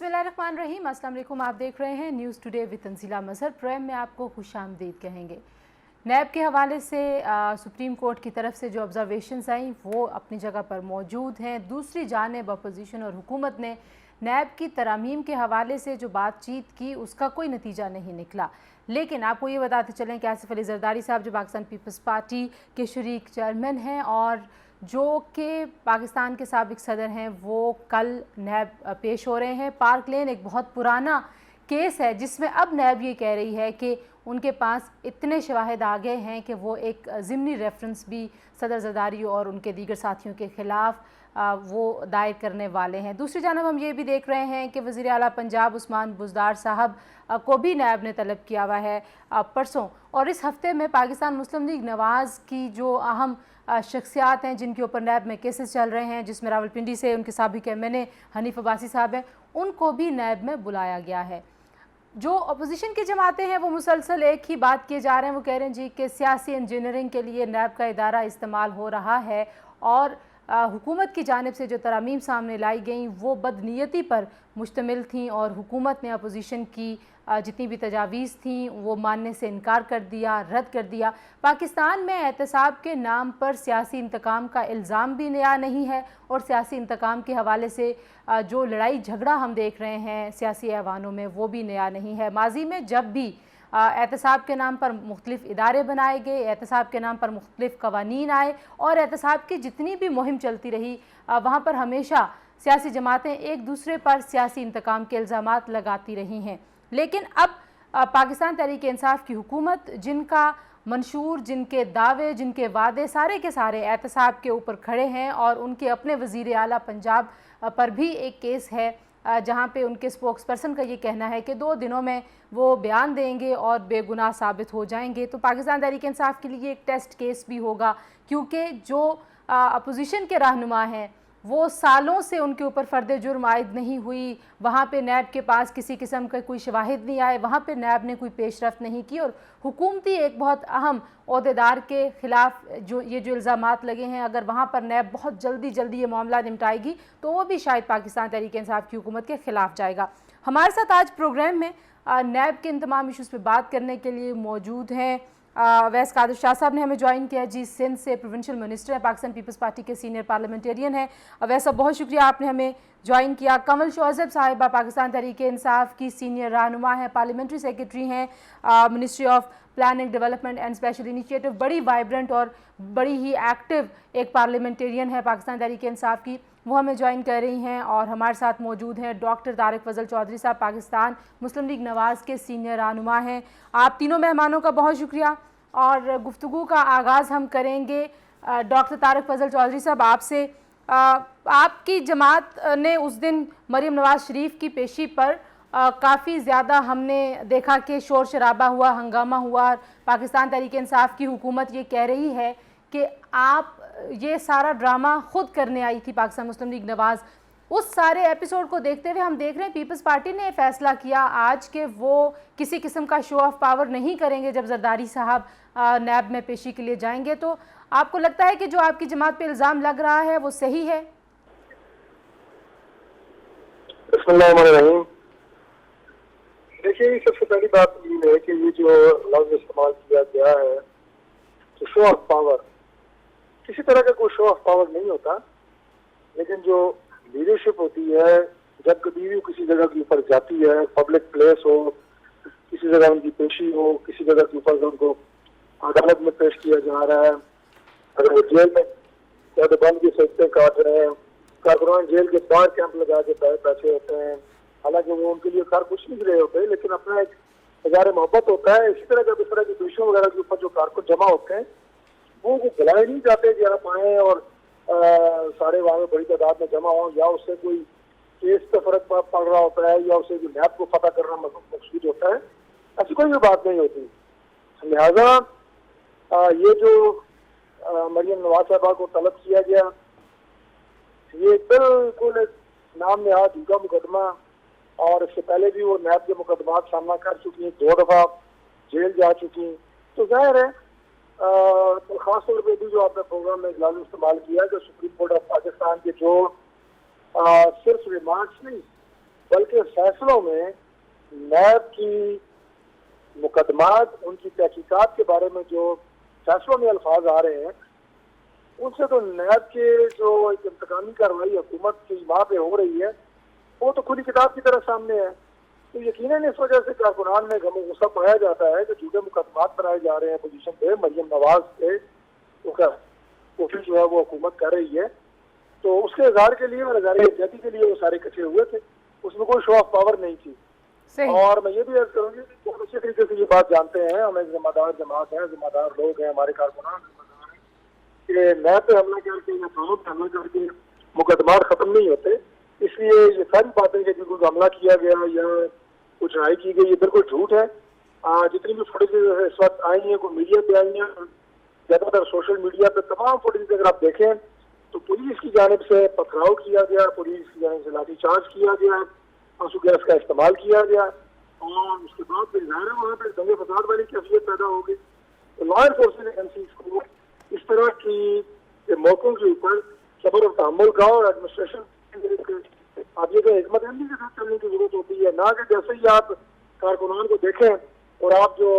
बिस्मिल्लाहिर्रहमानिर्रहीम। अस्सलाम वालेकुम। आप देख रहे हैं news today with Tanzila Mazhar. Programme में आपको खुशामदीद कहेंगे। नैब के हवाले से सुप्रीम कोर्ट की तरफ से जो ऑब्जर्वेशंस आई वो अपनी जगह पर मौजूद हैं। दूसरी जानिब अपोजिशन और हुकूमत ने नैब की तरामीम के हवाले से जो बातचीत की उसका कोई नतीजा नहीं निकला। लेकिन आपको ये बताते चलें कि आसिफ अली जरदारी साहब जो पाकिस्तान पीपल्स पार्टी के शरीक चेयरमैन हैं और जो कि पाकिस्तान के साबिक सदर हैं, वो कल नैब पेश हो रहे हैं। पार्क लेन एक बहुत पुराना केस है जिसमें अब नैब ये कह रही है कि उनके पास इतने शवाहिद आ गए हैं कि वो एक ज़िमनी रेफरेंस भी सदर जरदारी और उनके दीगर साथियों के ख़िलाफ़ वो दायर करने वाले हैं। दूसरी जानब हम ये भी देख रहे हैं कि वज़ीर आला पंजाब उस्मान बुज़दार साहब को भी नैब ने तलब किया हुआ है परसों। और इस हफ्ते में पाकिस्तान मुस्लिम लीग नवाज़ की जो अहम शख्सियात हैं जिनके ऊपर नैब में केसेस चल रहे हैं, जिसमें रावलपिंडी से उनके साबिक MNA हनीफ अब्बासी साहब हैं, उनको भी नैब में बुलाया गया है। जो अपोजिशन की जमातें हैं वो मुसलसल एक ही बात किए जा रहे हैं। वो कह रहे हैं जी कि सियासी इंजीनियरिंग के लिए नैब का इदारा इस्तेमाल हो रहा है और हुकूमत की जानिब से जो तरामीम सामने लाई गई वो बदनीयती पर मुश्तमिल थी और हुकूमत ने अपोजिशन की जितनी भी तजावीज़ थी वो मानने से इनकार कर दिया, रद्द कर दिया। पाकिस्तान में एहतसाब के नाम पर सियासी इंतकाम का इल्ज़ाम भी नया नहीं है और सियासी इंतकाम के हवाले से जो लड़ाई झगड़ा हम देख रहे हैं सियासी ऐवानों में वो भी नया नहीं है। माजी में जब भी एहतसाब के नाम पर मुख्तलिफ इदारे बनाए गए, एहतसाब के नाम पर मुख्तलिफ कवानीन आए और एहतसाब की जितनी भी मुहिम चलती रही वहाँ पर हमेशा सियासी जमातें एक दूसरे पर सियासी इंतकाम के इल्ज़ामात लगाती रही हैं। लेकिन अब पाकिस्तान तहरीक इंसाफ की हुकूमत जिनका मंशूर, जिनके दावे, जिनके वादे सारे के सारे एहतसाब के ऊपर खड़े हैं और उनके अपने वज़ीर आला पंजाब पर भी एक केस है जहाँ पे उनके स्पोक्स पर्सन का ये कहना है कि 2 दिनों में वो बयान देंगे और बेगुनाह साबित हो जाएंगे। तो पाकिस्तान तहरीक इंसाफ के लिए एक टेस्ट केस भी होगा क्योंकि जो अपोजिशन के रहनुमा हैं वो सालों से उनके ऊपर फ़र्द जुर्म आयद नहीं हुई, वहाँ पे नैब के पास किसी किस्म का कोई शवाहिद नहीं आए, वहाँ पे नैब ने कोई पेशरफ्त नहीं की और हुकूमती एक बहुत अहम ओहदेदार के ख़िलाफ़ जो इल्ज़ामात लगे हैं, अगर वहाँ पर नैब बहुत जल्दी ये मामला निपटाएगी तो वो भी शायद पाकिस्तान तहरीक इंसाफ की हुकूमत के ख़िलाफ़ जाएगा। हमारे साथ आज प्रोग्राम में नैब के इन तमाम इशूज़ पर बात करने के लिए मौजूद हैं अवैस कादिर शाह साहब ने हमें ज्वाइन किया जी। सिंध से प्रोविंशियल मिनिस्टर हैं, पाकिस्तान पीपल्स पार्टी के सीनियर पार्लियामेंटेरियन हैं। अवैस साहब बहुत शुक्रिया आपने हमें ज्वाइन किया। कमल शौज़ब साहिबा पाकिस्तान तहरीक इंसाफ की सीनियर रहनुमा हैं, पार्लियामेंट्री सेक्रेटरी हैं, ministry of planning development and special initiative, बड़ी वाइब्रेंट और बड़ी ही एक्टिव एक पार्लियामेंटेरियन है पाकिस्तान तहरीक इंसाफ की, वो हमें ज्वाइन कर रही हैं। और हमारे साथ मौजूद हैं डॉक्टर तारिक फजल चौधरी साहब, पाकिस्तान मुस्लिम लीग नवाज़ के सीनियर रहनुमा हैं। आप तीनों मेहमानों का बहुत शुक्रिया और गुफ्तगू का आगाज़ हम करेंगे डॉक्टर तारिक फजल चौधरी साहब आपसे। आपकी जमात ने उस दिन मरीम नवाज़ शरीफ की पेशी पर काफ़ी ज़्यादा हमने देखा कि शोर शराबा हुआ, हंगामा हुआ। पाकिस्तान तहरीक इंसाफ की हुकूमत ये कह रही है कि आप ये सारा ड्रामा खुद करने आई थी पाकिस्तान मुस्लिम लीग नवाज़। उस सारे एपिसोड को देखते हुए हम देख रहे हैं पीपल्स पार्टी ने फैसला किया आज के वो किसी किस्म का शो ऑफ पावर नहीं करेंगे जब जरदारी साहब नैब में पेशी के लिए जाएंगे। तो आपको लगता है कि जो आपकी जमात पे इल्ज़ाम लग रहा है वो सही है? देखिए, सबसे पहली बात ये है कि ये जो लफ्ज़ इस्तेमाल किया गया है तो शो ऑफ पावर, किसी तरह का कोई शो ऑफ पावर नहीं होता। लेकिन जो लीडरशिप होती है, जब कभी भी किसी जगह के ऊपर जाती है, पब्लिक प्लेस हो, किसी जगह उनकी पेशी हो, किसी जगह के ऊपर उनको अदालत में पेश किया जा रहा है, अगर वो जेल में बंद की सख्ते काट रहे हैं, कारकुनान जेल के बाहर कैंप लगा के बैठे होते हैं, हालांकि वो उनके लिए कार कुछ नहीं रहे होते, लेकिन अपना एक इज़हार मोहब्बत होता है। इसी तरह का इस तरह की पेशियों वगैरह के ऊपर जो कारकुन जमा होते हैं वो बुलाए नहीं जाते कि आप आए और सारे वहाँ बड़ी तादाद में जमा हो, या उससे कोई केस का फर्क पड़ रहा होता है या उससे नैब को पता करना मकसूद होता है, ऐसी कोई भी बात नहीं होती। लिहाजा ये जो मरियम नवाज साहबा को तलब किया गया, ये बिल्कुल नाम नहाद झूठा मुकदमा, और इससे पहले भी वो नैब के मुकदमात सामना कर चुकी, 2 दफ़ा जेल जा चुकी। तो जाहिर है तो खास तौर पर भी जो आपने प्रोग्राम में इजलाल इस्तेमाल किया कि सुप्रीम कोर्ट ऑफ पाकिस्तान के जो सिर्फ रिमार्क्स नहीं बल्कि फैसलों में नैब की मुकदमात, उनकी तहकीकात के बारे में जो फैसलों में अल्फाज आ रहे हैं, उनसे तो नैब के जो एक इंतकामी कार्रवाई हुकूमत की वहाँ पे हो रही है, वो तो खुली किताब की तरह सामने है। तो यकीनन इस वजह से कारकुनान में गम गुस्सा पाया जाता है कि झूठे मुकदमात बनाए जा रहे हैं पोजीशन पे, मरियम नवाज पे उसका कोशिश जो है वो हुकूमत कर रही है। तो उसके इजहार के लिए और इजहार यकजहती के लिए वो सारे इकट्ठे हुए थे, उसमें कोई शो ऑफ पावर नहीं थी। और मैं ये भी अर्ज करूँगी कि बहुत अच्छे तरीके से ये बात जानते हैं, हम एक जिम्मेदार जमात है, जिम्मेदार लोग हैं, हमारे कारकुनान जिम्मेदार हैं कि नैब पे हमला करके या कानून पे हमला करके मुकदमात खत्म नहीं होते। इसलिए ये सारी बातें कि कोई हमला किया गया या कुछ राय की गई, ये बिल्कुल झूठ है। जितनी भी फुटेज इस वक्त आई हैं, कोई मीडिया पे आई हैं, ज्यादातर सोशल मीडिया पे तमाम फुटेज अगर आप देखें तो पुलिस की जानिब से पथराव किया गया, पुलिस की जानिब से लाठीचार्ज किया गया, आंसू गैस का इस्तेमाल किया गया, और उसके बाद फिर जाहिर है वहाँ पर दंगे फसाद वाली कैफियत पैदा हो गई। तो लॉ एनफोर्समेंट एजेंसीज को इस तरह की मौकों के ऊपर सब्र और तहम्मुल का और एडमिनिस्ट्रेशन आप ये हिकमत अमली के साथ चलने की जरूरत होती है, ना कि जैसे ही आप कारकुनान को देखें और आप जो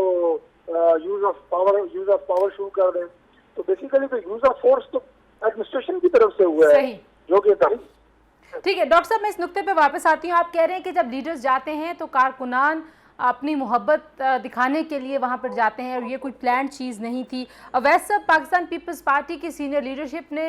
यूज ऑफ पावर शुरू कर दें। तो बेसिकली तो यूज ऑफ फोर्स तो एडमिनिस्ट्रेशन की तरफ से हुआ है, जो कि ठीक है। डॉक्टर साहब, मैं इस नुक्ते पे वापस आती हूँ। आप कह रहे हैं कि जब लीडर्स जाते हैं तो कारकुनान अपनी मोहब्बत दिखाने के लिए वहाँ पर जाते हैं और ये कोई प्लान चीज़ नहीं थी। वैसे पाकिस्तान पीपल्स पार्टी की सीनियर लीडरशिप ने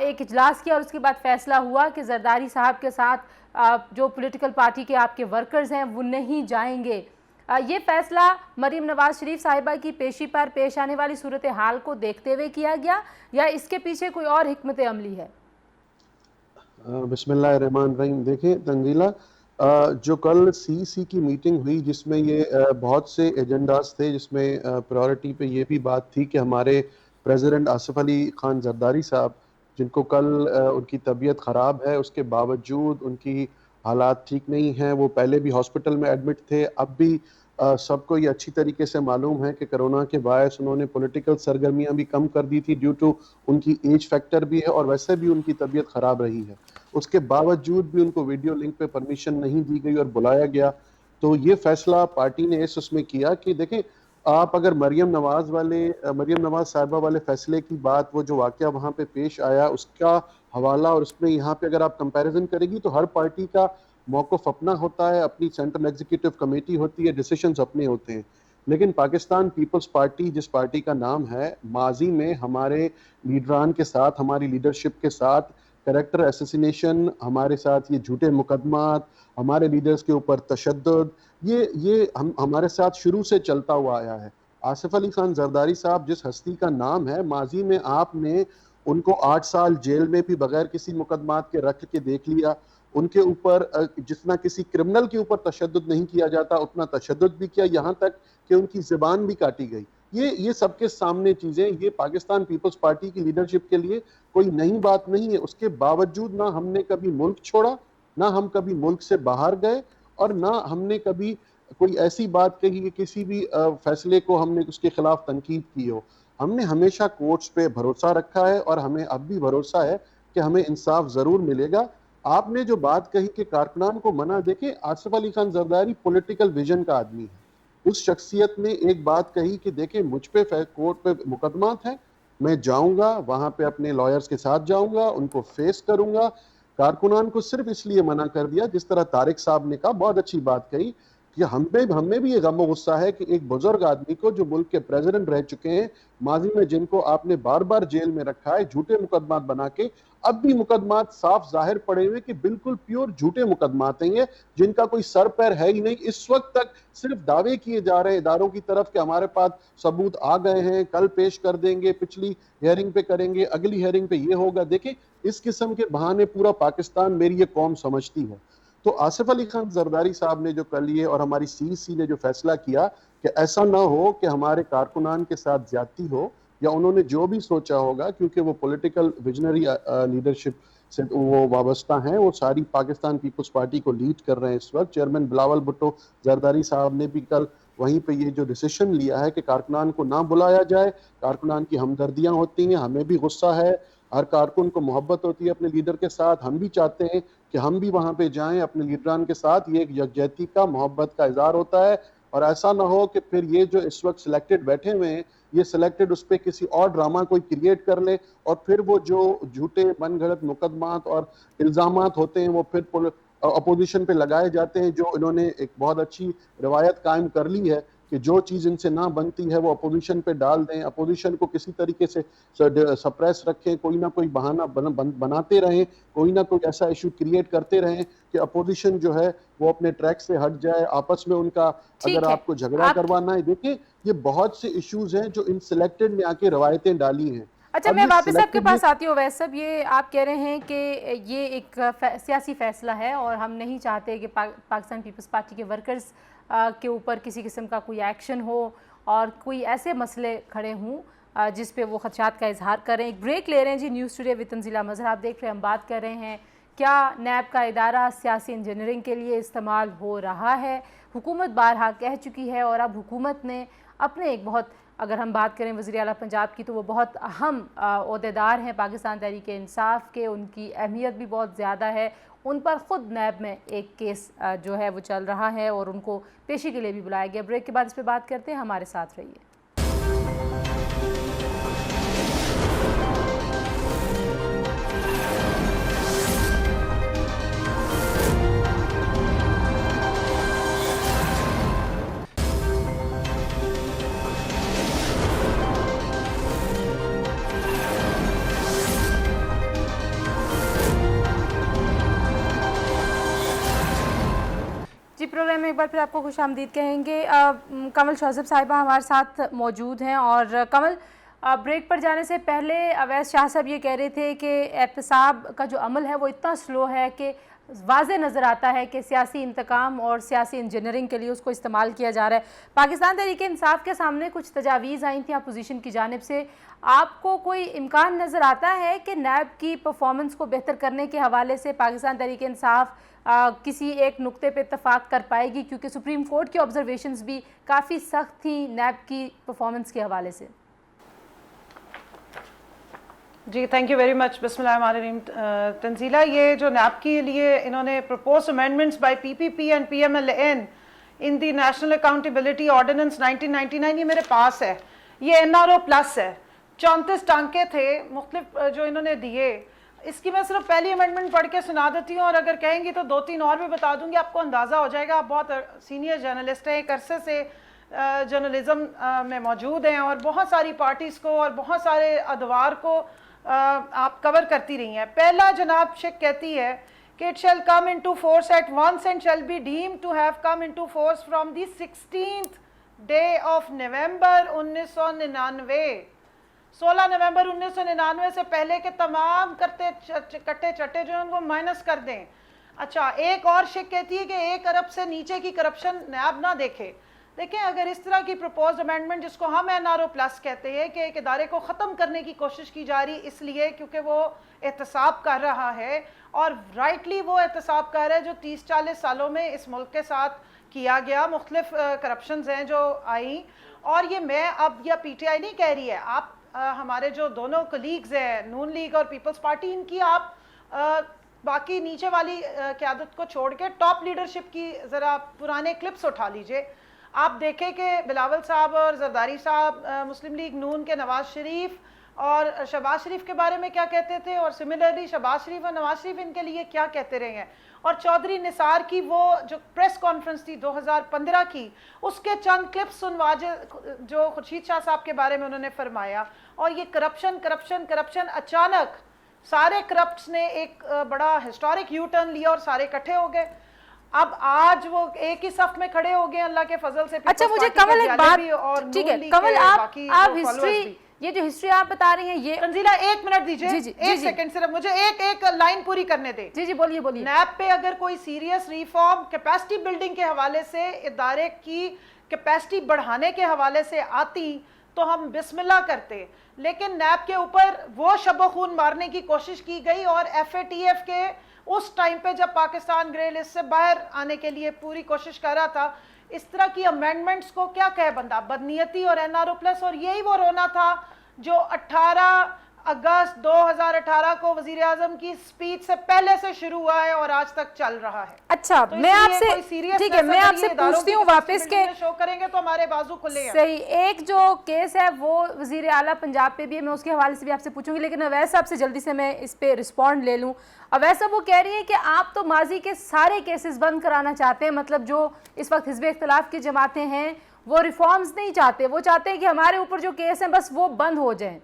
एक इजलास किया और उसके बाद फैसला हुआ कि जरदारी साहब के साथ जो पॉलिटिकल पार्टी के आपके वर्कर्स हैं वो नहीं जाएंगे। ये फैसला मरीम नवाज शरीफ साहिबा की पेशी पर पेश आने वाली सूरत हाल को देखते हुए किया गया या इसके पीछे कोई और हिकमत अमली है? बिस्मिल्लाहिर्रहमानिर्रहीम। देखिए तंजीला, जो कल सीसी की मीटिंग हुई जिसमें ये बहुत से एजेंडास थे, जिसमें प्रायोरिटी पे ये भी बात थी कि हमारे प्रेसिडेंट आसिफ अली खान जरदारी साहब, जिनको कल उनकी तबीयत ख़राब है, उसके बावजूद उनकी हालात ठीक नहीं हैं, वो पहले भी हॉस्पिटल में एडमिट थे। अब भी सबको ये अच्छी तरीके से मालूम है कि कोरोना के बायस उन्होंने पॉलिटिकल सरगर्मियां भी कम कर दी थी, ड्यू टू उनकी एज फैक्टर भी है और वैसे भी उनकी तबीयत ख़राब रही है। उसके बावजूद भी उनको वीडियो लिंक पे परमिशन नहीं दी गई और बुलाया गया। तो ये फैसला पार्टी ने उसमें किया कि देखें, आप अगर मरियम नवाज साहिबा वाले फैसले की बात, वो जो वाकया वहाँ पे पेश आया उसका हवाला और उसमें यहाँ पे अगर आप कंपैरिजन करेगी तो हर पार्टी का मौक़िफ़ अपना होता है, अपनी सेंट्रल एग्जीक्यूटिव कमेटी होती है, डिसीजंस अपने होते हैं। लेकिन पाकिस्तान पीपल्स पार्टी, जिस पार्टी का नाम है, माजी में हमारे लीडरान के साथ, हमारी लीडरशिप के साथ कैरेक्टर असैसिनेशन, हमारे साथ ये झूठे मुकदमात, हमारे लीडर्स के ऊपर तशद्दुद, ये हमारे साथ शुरू से चलता हुआ आया है। आसिफ अली खान जरदारी साहब जिस हस्ती का नाम है, माजी में आपने उनको 8 साल जेल में भी बगैर किसी मुकदमात के रख के देख लिया। उनके ऊपर जितना किसी क्रिमिनल के ऊपर तशद्दुद नहीं किया जाता उतना तशद्दुद भी किया, यहाँ तक कि उनकी ज़बान भी काटी गई। ये सबके सामने चीज़ें, ये पाकिस्तान पीपल्स पार्टी की लीडरशिप के लिए कोई नई बात नहीं है। उसके बावजूद ना हमने कभी मुल्क छोड़ा, ना हम कभी मुल्क से बाहर गए, और ना हमने कभी कोई ऐसी बात कही कि किसी भी फैसले को हमने उसके खिलाफ तनकीद की हो। हमने हमेशा कोर्ट्स पे भरोसा रखा है और हमें अब भी भरोसा है कि हमें इंसाफ ज़रूर मिलेगा। आपने जो बात कही कि कारकुनान को मना, देखे आसिफ अली खान जरदारी पॉलिटिकल विजन का आदमी है। उस शख्सियत ने एक बात कही कि देखें, मुझ पे कोर्ट पे मुकदमात है, मैं जाऊंगा वहां पे अपने लॉयर्स के साथ जाऊंगा, उनको फेस करूंगा। कारकुनान को सिर्फ इसलिए मना कर दिया, जिस तरह तारिक साहब ने कहा, बहुत अच्छी बात कही कि हमें भी ये गम और गुस्सा है कि एक बुजुर्ग आदमी को, जो मुल्क के प्रेसिडेंट रह चुके हैं माजी में, जिनको आपने बार बार जेल में रखा है झूठे मुकदमात बना के, अब भी मुकदमात साफ जाहिर पड़े हुए कि बिल्कुल प्योर झूठे मुकदमात हैं, जिनका कोई सर पैर है ही नहीं। इस वक्त तक सिर्फ दावे किए जा रहे हैं इदारों की तरफ कि हमारे पास सबूत आ गए हैं, कल पेश कर देंगे, पिछली हियरिंग पे करेंगे, अगली हियरिंग पे ये होगा। देखें, इस किस्म के बहाने पूरा पाकिस्तान, मेरी ये कौम समझती है। तो आसिफ अली खान जरदारी साहब ने जो कल ये, और हमारी सीसी ने जो फैसला किया कि ऐसा ना हो कि हमारे कारकुनान के साथ ज्यादती हो, या उन्होंने जो भी सोचा होगा, क्योंकि वो पॉलिटिकल विजनरी लीडरशिप से वो वाबस्ता हैं, वो सारी पाकिस्तान पीपल्स पार्टी को लीड कर रहे हैं इस वक्त। चेयरमैन बिलावल भुट्टो जरदारी साहब ने भी कल वहीं पे ये जो डिसीजन लिया है कि कारकुनान को ना बुलाया जाए, कारकुनान की हमदर्दियां होती हैं, हमें भी गुस्सा है, हर कारकुन को मोहब्बत होती है अपने लीडर के साथ। हम भी चाहते हैं कि हम भी वहां पे जाएं अपने लीडरान के साथ। ये एक यकजहती का, मोहब्बत का इजहार होता है। और ऐसा ना हो कि फिर ये जो इस वक्त सिलेक्टेड बैठे हुए हैं, ये सिलेक्टेड उस पर किसी और ड्रामा कोई क्रिएट कर ले और फिर वो जो झूठे मनगढ़ंत मुकदमात और इल्जामात होते हैं वो फिर अपोजिशन पे लगाए जाते हैं। जो इन्होंने एक बहुत अच्छी रवायत कायम कर ली है कि जो चीज़ इनसे ना बनती है वो अपोजिशन पे डाल दें, अपोजिशन को किसी तरीके से सप्रेस रखें, कोई ना कोई बहाना बनाते रहें, कोई ना कोई ऐसा इशू क्रिएट करते रहें कि अपोजिशन जो है वो अपने ट्रैक से हट जाए। आपस में उनका अगर आपको झगड़ा करवाना है, देखिए ये बहुत से इश्यूज हैं जो इन सिलेक्टेड ने आके रवायतें डाली हैं। अच्छा, मैं वापस आपके पास आती हूँ। वैसे सब ये आप कह रहे हैं कि ये एक सियासी फैसला है और हम नहीं चाहते कि पाकिस्तान पीपल्स पार्टी के वर्कर्स के ऊपर किसी किस्म का कोई एक्शन हो और कोई ऐसे मसले खड़े हों जिस पे वो खदशात का इजहार करें। एक ब्रेक ले रहे हैं जी। न्यूज़ टुडे विद तंजीला मजहर आप देख रहे हैं। हम बात कर रहे हैं क्या नैब का इदारा सियासी इंजीनियरिंग के लिए इस्तेमाल हो रहा है। हुकूमत बारहा कह चुकी है और अब हुकूमत ने अपने एक बहुत, अगर हम बात करें वज़ीर आला पंजाब की, तो वो बहुत अहम ओहदेदार हैं पाकिस्तान तहरीक इंसाफ के, उनकी अहमियत भी बहुत ज़्यादा है। उन पर ख़ुद नैब में एक केस जो है वो चल रहा है और उनको पेशी के लिए भी बुलाया गया। ब्रेक के बाद इस पर बात करते हैं, हमारे साथ रहिए। प्रोग्राम में एक बार फिर आपको खुशामदीद कहेंगे। कमल शौज़ब साहिबा हमारे साथ मौजूद हैं। और कमल, ब्रेक पर जाने से पहले अवैस शाह साहब ये कह रहे थे कि एहतसाब का जो अमल है वो इतना स्लो है कि वाज़े नज़र आता है कि सियासी इंतकाम और सियासी इंजीनियरिंग के लिए उसको इस्तेमाल किया जा रहा है। पाकिस्तान तहरीक इंसाफ के सामने कुछ तजावीज़ आई थी अपोजिशन की जानिब से। आपको कोई इम्कान नज़र आता है कि नैब की परफॉर्मेंस को बेहतर करने के हवाले से पाकिस्तान तहरीक इंसाफ किसी एक नुक्ते पे इत्तफाक कर पाएगी, क्योंकि सुप्रीम कोर्ट की ऑब्जर्वेशंस भी काफ़ी सख्त थी नैब की परफॉर्मेंस के हवाले से? जी, थैंक यू वेरी मच। बिस्मिल्लाहिर्रहमानिर्रहीम। तंजीला, ये जो नैब के लिए इन्होंने propose amendments by PPP and PMLN in the National Accountability Ordinance 1999, ये मेरे पास है। ये एनआरओ प्लस है। 34 टांके थे मुख्तलिफ जो इन्होंने दिए। इसकी मैं सिर्फ पहली अमेंडमेंट पढ़ के सुना देती हूँ और अगर कहेंगी तो 2-3 और भी बता दूंगी, आपको अंदाज़ा हो जाएगा। आप बहुत सीनियर जर्नलिस्ट हैं, एक अरसे से जर्नलिज्म में मौजूद हैं और बहुत सारी पार्टीज़ को और बहुत सारे अदवार को आप कवर करती रही हैं। पहला जनाब शेख कहती है कि it shall come into force at once and shall be deemed to have come into force from the 16th day of November 1999। 16 नवंबर 1999 से पहले के तमाम कट्टे चट्टे जो उनको माइनस कर दें। अच्छा, एक और शेख कहती है कि 1 अरब से नीचे की करप्शन नैब ना देखे। देखें, अगर इस तरह की प्रपोज अमेंडमेंट, जिसको हम एनआरओ प्लस कहते हैं, कि एक इदारे को ख़त्म करने की कोशिश की जा रही इसलिए क्योंकि वो एहतसाब कर रहा है और राइटली वो एहतसाब कर रहा है जो 30-40 सालों में इस मुल्क के साथ किया गया, मुख्तलिफ करप्शंस हैं जो आई। और ये मैं अब या पीटीआई नहीं कह रही है, आप हमारे जो दोनों कलीग्स हैं नून लीग और पीपल्स पार्टी, इनकी आप बाकी नीचे वाली क़यादत को छोड़ के टॉप लीडरशिप की ज़रा पुराने क्लिप्स उठा लीजिए। आप देखें कि बिलावल साहब और जरदारी साहब मुस्लिम लीग नून के नवाज शरीफ और शहबाज शरीफ के बारे में क्या कहते थे और सिमिलरली शहबाज शरीफ और नवाज शरीफ इनके लिए क्या कहते रहे हैं। और चौधरी निसार की वो जो प्रेस कॉन्फ्रेंस थी 2015 की, उसके चंद क्लिप्स सुनवा जो खुर्शीद शाह साहब के बारे में उन्होंने फरमाया। और ये करप्शन करप्शन करप्शन, अचानक सारे करप्ट्स ने एक बड़ा हिस्टोरिक यू टर्न लिया और सारे इकट्ठे हो गए। अब आज वो एक ही सफ में खड़े हो गए अल्लाह के फजल से। अच्छा, मुझे कमल एक बात, ठीक है कमल, आप हिस्ट्री, ये जो हिस्ट्री आप बता रही हैं, ये तंजीला 1 मिनट दीजिए, एक सेकंड सिर्फ मुझे एक लाइन पूरी करने दे। जी जी, बोलिए बोलिए। नैब पे अगर कोई सीरियस रिफॉर्म कैपेसिटी बिल्डिंग के हवाले से, इदारे की कैपेसिटी बढ़ाने के हवाले से आती तो हम बिस्मिल्लाह करते, लेकिन नैब के ऊपर वो शब खून मारने की कोशिश की गई और FATF के उस टाइम पे जब पाकिस्तान ग्रे लिस्ट से बाहर आने के लिए पूरी कोशिश कर रहा था, इस तरह की अमेंडमेंट्स को क्या कहे बंदा, बदनीयती और एनआरओ प्लस। और यही वो रोना था जो 18 अगस्त 2018 को वजीर आजम की स्पीच से पहले से शुरू हुआ है और आज तक चल रहा है। अच्छा, तो मैं आपसे ठीक है, मैं आपसे पूछती हूँ वापस के शो करेंगे तो हमारे बाजू खुले हैं। सही, एक जो केस है वो वजीर आला पंजाब पे भी है, मैं उसके हवाले से भी आपसे पूछूंगी, लेकिन अवैस साहब से जल्दी से मैं इस पे रिस्पॉन्ड ले लूँ। अवैस साहब वो कह रही है कि आप तो माजी के सारे केसेस बंद कराना चाहते हैं, मतलब जो इस वक्त हिज़्ब इख्तिलाफ की जमातें हैं वो रिफॉर्म्स नहीं चाहते, वो चाहते हैं कि हमारे ऊपर जो केस हैं बस वो बंद हो जाएं।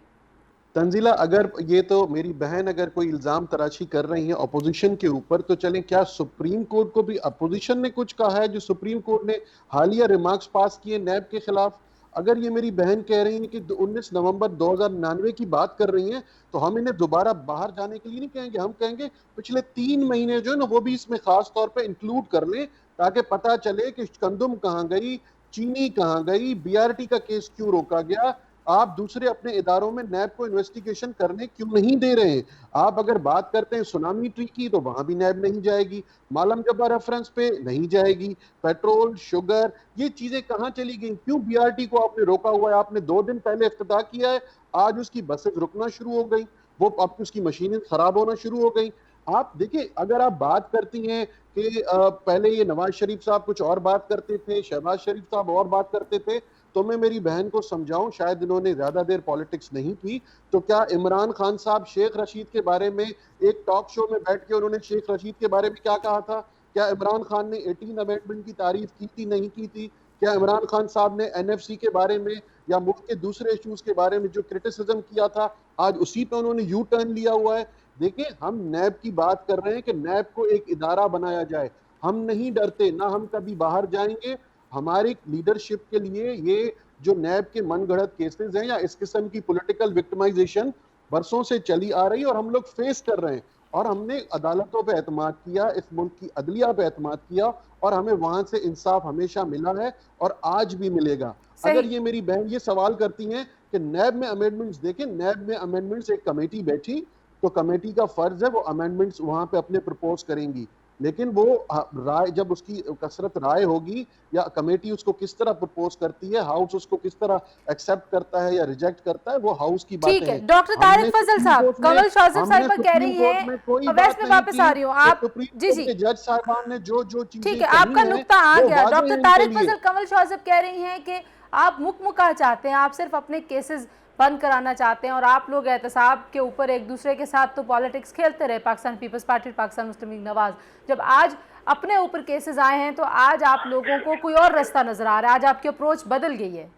तंजीला, अगर ये तो मेरी बहन अगर कोई इल्जाम तराशी कर रही है अपोजिशन के ऊपर, तो चलें, क्या सुप्रीम कोर्ट को भी अपोजिशन ने कुछ कहा है? जो सुप्रीम कोर्ट ने हालिया रिमार्क्स पास किए नैब के खिलाफ, अगर ये मेरी बहन कह रही है कि 19 नवंबर 2099 की बात कर रही हैं, तो हम इन्हें दोबारा बाहर जाने के लिए नहीं कहेंगे, हम कहेंगे पिछले 3 महीने जो है ना वो भी इसमें खास तौर पे इंक्लूड कर लें, ताकि पता चले कि कंदुम कहाँ गई, चीनी कहाँ गई, बीआरटी का केस क्यों रोका गया, आप दूसरे अपने इदारों में नैब को इन्वेस्टिगेशन करने क्यों नहीं दे रहे हैं? आप अगर बात करते हैं सुनामी ट्री की, तो वहां भी नैब नहीं जाएगी, मालम जब्बा रेफरेंस पे नहीं जाएगी, पेट्रोल, शुगर, ये चीजें कहां चली गई? क्यों बीआरटी को आपने रोका हुआ है? आपने 2 दिन पहले इफ्तिताह किया है, आज उसकी बसेस रुकना शुरू हो गई, वो अब उसकी मशीनें खराब होना शुरू हो गई। आप देखिए, अगर आप बात करती हैं कि पहले ये नवाज शरीफ साहब कुछ और बात करते थे, शहबाज शरीफ साहब और बात करते थे, तो मैं मेरी बहन को समझाऊं, शायद इन्होंने ज्यादा देर पॉलिटिक्स नहीं की, तो क्या इमरान खान साहब शेख रशीद के बारे में एक टॉक शो में बैठ के उन्होंने शेख रशीद के बारे में क्या कहा था? क्या इमरान खान ने 18 अमेंडमेंट की तारीफ की थी, नहीं की थी? क्या इमरान खान साहब ने एनएफसी के बारे में या मुल्क के दूसरे इश्यूज के बारे में जो क्रिटिसिज्म किया था, आज उसी पे उन्होंने यू टर्न लिया हुआ है? देखिए, हम नैब की बात कर रहे हैं कि नैब को एक इदारा बनाया जाए, हम नहीं डरते, ना हम कभी बाहर जाएंगे। हमारी लीडरशिप के लिए ये जो नैब के मनगढ़ंत केसेस हैं या इस किस्म की पॉलिटिकल विक्टिमाइजेशन बरसों से चली आ रही है और हम लोग फेस कर रहे हैं, और हमने अदालतों पे एतमाद किया, इस मुल्क की अदलिया पे एतमाद किया, और हमें वहां से इंसाफ हमेशा मिला है और आज भी मिलेगा। अगर ये मेरी बहन ये सवाल करती हैं कि नैब में अमेंडमेंट्स, देखें, नैब में अमेंडमेंट्स, एक कमेटी बैठी, तो कमेटी का फर्ज है वो अमेंडमेंट्स वहां पे अपने प्रपोज करेंगी, लेकिन वो राय, जब उसकी कसरत राय होगी या कमेटी उसको किस तरह प्रपोज करती है, हाउस उसको किस तरह एक्सेप्ट करता है या रिजेक्ट करता है, वो हाउस की बात है। डॉक्टर तारिक फजल साहब, कमल शौजब साहिबा कह रही है, अवैस में वापस आ रही हूँ, आप जी जज साहिबान ने जो चीजें, ठीक है, आपका नुक्ता आ गया। डॉक्टर तारिक फजल, कमल शौजब कह रही हैं कि आप मुकमुका चाहते हैं, आप सिर्फ अपने केसेस बंद कराना चाहते हैं, और आप लोग एहतसाब के ऊपर एक दूसरे के साथ तो पॉलिटिक्स खेलते रहे, पाकिस्तान पीपल्स पार्टी, पाकिस्तान मुस्लिम लीग नवाज, जब आज अपने ऊपर केसेस आए हैं तो आज आप लोगों को कोई और रास्ता नजर आ रहा है, आज आपकी अप्रोच बदल गई है।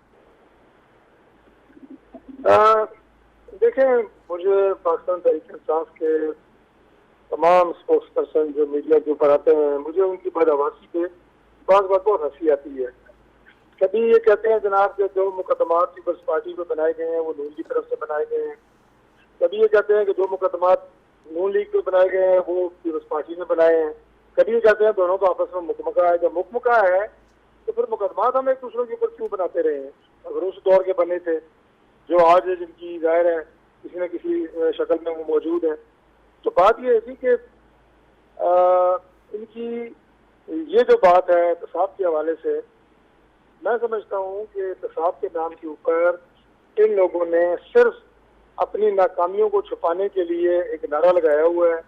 देखें, मुझे पाकिस्तान तहरीक-ए-इंसाफ के तमाम स्पोक्स पर्सन जो मीडिया के ऊपर आते हैं, मुझे उनकी बदहवासी पे बहुत हंसी आती है। कभी ये कहते हैं जनाब के जो मुकदमात पीपल्स पार्टी पे बनाए गए हैं वो नून की तरफ से बनाए गए हैं, कभी ये कहते हैं कि जो मुकदमात नून लीग पे बनाए गए हैं वो पीपल्स पार्टी ने बनाए हैं, कभी ये कहते हैं दोनों का आपस में मुकमका है। जब मुकमका है तो फिर मुकदमात हम एक दूसरे के ऊपर क्यों बनाते रहे हैं? अगर उस दौर के बने थे, जो आज जिनकी जाहिर है किसी न किसी शक्ल में वो मौजूद है, तो बात ये थी कि इनकी ये जो बात है एहतसाब के हवाले से, मैं समझता हूँ कि एहतसाब के नाम के ऊपर इन लोगों ने सिर्फ अपनी नाकामियों को छुपाने के लिए एक नारा लगाया हुआ है,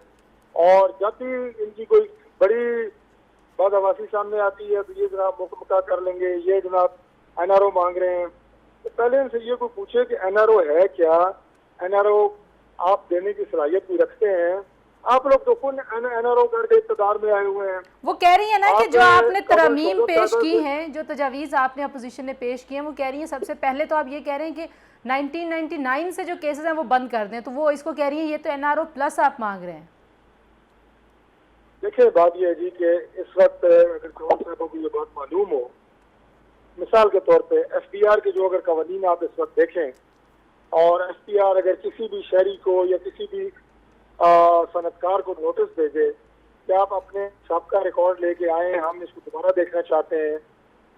और जब भी इनकी कोई बड़ी बदहवासी सामने आती है तो ये जनाब मुकमका कर लेंगे, ये जनाब एनआरओ मांग रहे हैं, तो पहले इनसे ये कोई पूछे कि एनआरओ है क्या, एनआरओ आप देने की सलाहियत भी रखते हैं? आप लोग तो खुद एनआरओ करके इक़्तिदार में आए हुए हैं। वो कह रही है ना कि जो आपने तरमीम पेश की हैं, जो तजावीज़ आपने अपोजिशन ने पेश की हैं, वो कह रही हैं सबसे पहले तो आप ये कह रहे हैं कि 1999 से जो केसेस हैं वो बंद कर दें, तो वो इसको कह रही हैं ये तो एनआरओ प्लस आप मांग रहे हैं। देखिए, बात यह है जी कि इस वक्त अगर कौन साहबों को ये बात मालूम हो, मिसाल के तौर पे एफपीआर के जो अगर कवानीन आप इस वक्त देखें, और एफपीआर अगर किसी भी शहरी को या किसी भी सनतकार को नोटिस भेजे कि आप अपने सबका रिकॉर्ड लेके आए हैं, हम इसको दोबारा देखना चाहते हैं,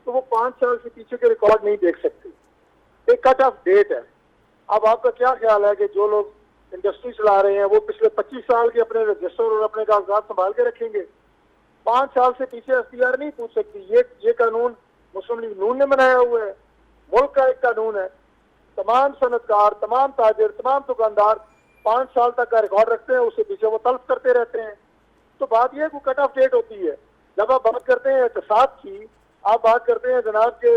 तो वो 5 साल से पीछे के रिकॉर्ड नहीं देख सकते। एक कट ऑफ डेट है। अब आपका क्या ख्याल है कि जो लोग इंडस्ट्री चला रहे हैं वो पिछले 25 साल के अपने रजिस्टर और अपने कागजात संभाल के रखेंगे? 5 साल से पीछे एफपीआर नहीं पूछ सकती। ये कानून मुस्लिम लीग नून ने बनाया हुआ है, मुल्क का एक कानून है। तमाम सनतकार, तमाम ताजिर, तमाम दुकानदार 5 साल तक का रिकॉर्ड रखते हैं, उससे पीछे वो तल्फ करते रहते हैं। तो बात यह है कि कट ऑफ डेट होती है। जब आप बात करते हैं एहतसाब की, आप बात करते हैं जनाब के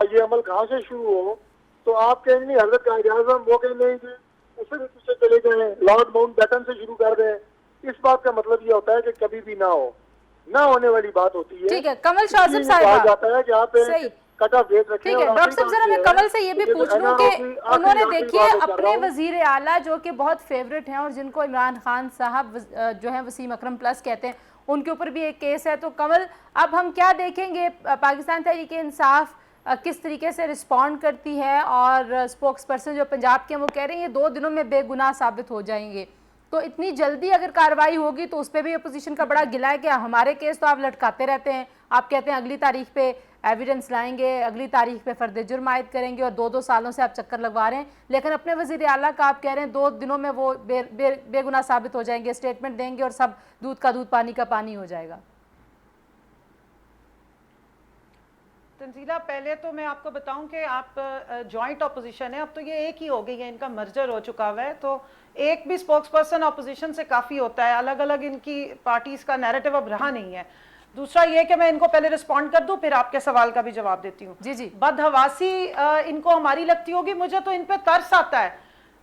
ये अमल कहाँ से शुरू हो, तो आप कहेंगे हजरत कायद आज़म, वो कहेंगे कि उससे भी पीछे चले जाएं, लॉर्ड माउंटबेटन से शुरू कर दें। इस बात का मतलब ये होता है कि कभी भी ना हो, ना होने वाली बात होती है। ठीक है, कमल शाहज़ब कहा साहिबा, जाता है कि आप कट ऑफ डेट रखें। ठीक है डॉक्टर साहब, जरा मैं कमल से ये भी पूछ लूं कि उन्होंने देखिए अपने वजीर आला जो कि बहुत फेवरेट हैं और जिनको इमरान खान साहब जो है वसीम अकरम प्लस कहते हैं, उनके ऊपर भी एक केस है। तो कमल, अब हम क्या देखेंगे, पाकिस्तान तहरीक इंसाफ किस तरीके से रिस्पॉन्ड करती है? और स्पोक्स पर्सन जो पंजाब के हैं वो कह रहे हैं ये 2 दिनों में बेगुनाह साबित हो जाएंगे। तो इतनी जल्दी अगर कार्रवाई होगी तो उस पर भी अपोजिशन का बड़ा गिला है कि हमारे केस तो आप लटकाते रहते हैं, आप कहते हैं अगली तारीख पे एविडेंस लाएंगे, अगली तारीख पे फर्द जुर्म आयद करेंगे, और 2-2 सालों से आप चक्कर लगवा रहे हैं। लेकिन अपने वज़ीर आला का आप कह रहे हैं 2 दिनों में वो बेगुनाह साबित हो जाएंगे, स्टेटमेंट देंगे और सब दूध का दूध पानी का पानी हो जाएगा। तंजीला, पहले तो मैं आपको बताऊं कि आप जॉइंट ऑपोजिशन है, अब तो ये एक ही हो गई है, इनका मर्जर हो चुका हुआ है, तो एक भी स्पोक्स पर्सन ऑपोजिशन से काफ़ी होता है, अलग अलग इनकी पार्टीज का नैरेटिव अब रहा नहीं है। दूसरा ये कि मैं इनको पहले रिस्पॉन्ड कर दूं, फिर आपके सवाल का भी जवाब देती हूँ। जी जी। बदहवासी इनको हमारी लगती होगी, मुझे तो इन पे तरस आता है।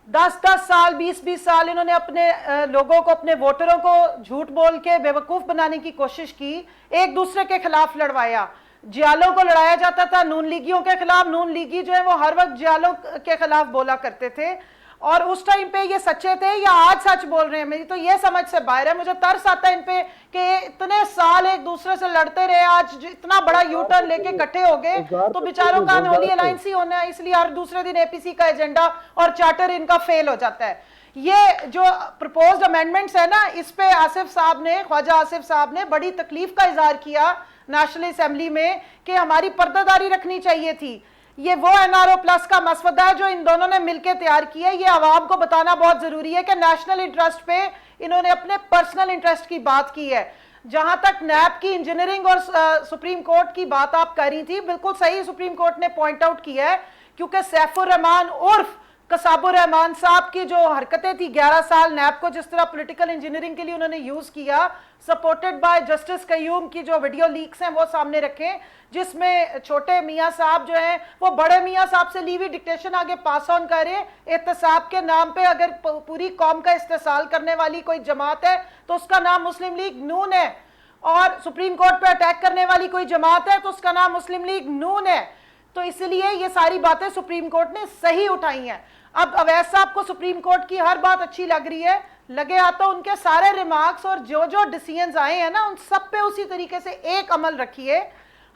10-10 साल 20-20 साल इन्होंने अपने लोगों को, अपने वोटरों को झूठ बोल के बेवकूफ़ बनाने की कोशिश की, एक दूसरे के खिलाफ लड़वाया। जियालों को लड़ाया जाता था नून लीगियों के खिलाफ, नून लीगी जो है वो हर वक्त जियालों के खिलाफ बोला करते थे, और उस टाइम पे ये सच्चे थे या आज सच बोल रहे हैं, मेरी तो ये समझ से बाहर है। मुझे तरस आता है इन पे कि इतने साल एक दूसरे से लड़ते रहे, आज इतना बड़ा यू टर्न लेके इकट्ठे हो गए, तो बेचारों का अनहोनी अलायंस ही होना है, इसलिए हर दूसरे दिन एपीसी का एजेंडा और चार्टर इनका फेल हो जाता है। ये जो प्रपोज्ड अमेंडमेंट्स है ना, इस पे आसिफ साहब ने, ख्वाजा आसिफ साहब ने बड़ी तकलीफ का इजहार किया नेशनल असेंबली में कि हमारी पर्दादारी रखनी चाहिए थी। ये वो एनआरओ प्लस का मसवदा है जो इन दोनों ने मिलकर तैयार किया है। ये आवाम को बताना बहुत जरूरी है कि नेशनल इंटरेस्ट पे इन्होंने अपने पर्सनल इंटरेस्ट की बात की है। जहां तक नैब की इंजीनियरिंग और सुप्रीम कोर्ट की बात आप कर रही थी, बिल्कुल सही सुप्रीम कोर्ट ने पॉइंट आउट किया है, क्योंकि सैफुर रहमान उर्फ कसाबुर रहमान साहब की जो हरकतें थी 11 साल नैब को जिस तरह पॉलिटिकल इंजीनियरिंग के लिए उन्होंने यूज किया, सपोर्टेड बाय जस्टिस कयूम की जो वीडियो लीक्स हैं वो सामने रखें, जिसमें छोटे मियां साहब जो हैं वो बड़े मियां साहब से लीवी डिक्टेशन आगे पास ऑन कर रहे हैं। एहतसाब के नाम पे अगर पूरी कौम का इस्तेसाल करने वाली कोई जमात है तो उसका नाम मुस्लिम लीग नून है, और सुप्रीम कोर्ट पे अटैक करने वाली कोई जमात है तो उसका नाम मुस्लिम लीग नून है। तो इसलिए ये सारी बातें सुप्रीम कोर्ट ने सही उठाई हैं। अब अवैध साहब को सुप्रीम कोर्ट की हर बात अच्छी लग रही है, लगे आता तो उनके सारे रिमार्क्स और जो जो डिसीजंस आए हैं ना उन सब पे उसी तरीके से एक अमल रखिए,